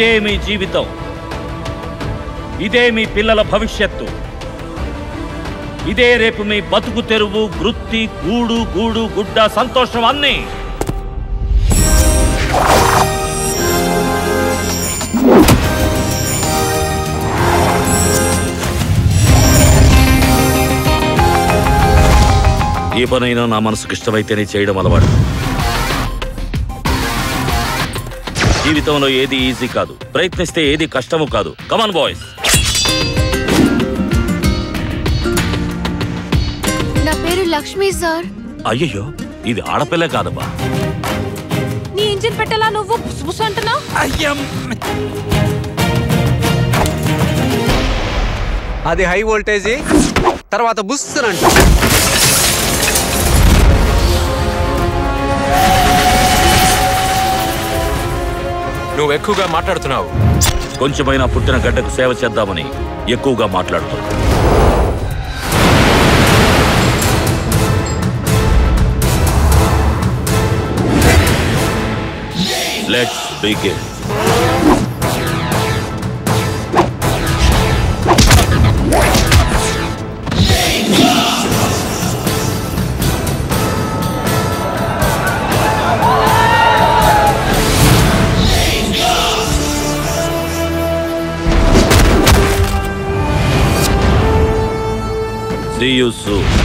ఇదే మీ జీవితం, ఇదే మీ పిల్లల భవిష్యత్తు, ఇదే రేపు మీ బతుకు తెరువు, వృత్తి, గూడు గూడు గుడ్డ, సంతోషం అన్నీ. ఏ పనైనా నా మనసుకు ఇష్టమైతేనే చేయడం అలవాటు. జీవితంలో ఏది ఈజీ కాదు, ప్రయత్నిస్తే ఏది కష్టము కాదు. Come on boys. నా పేరు లక్ష్మి సార్. అయ్యయ్యో, ఇది ఆడపిల్ల కాదబ్బా. నీ ఇంజిన్ పెట్టాలా నువ్వు బుస్ అంటున్నా? అది హై వోల్టేజీ, తర్వాత బుస్ అంట. నువ్వు ఎక్కువగా మాట్లాడుతున్నావు. కొంచెమైనా పుట్టిన గడ్డకు సేవ చేద్దామని ఎక్కువగా మాట్లాడుతున్నావు. Let's begin. See you soon.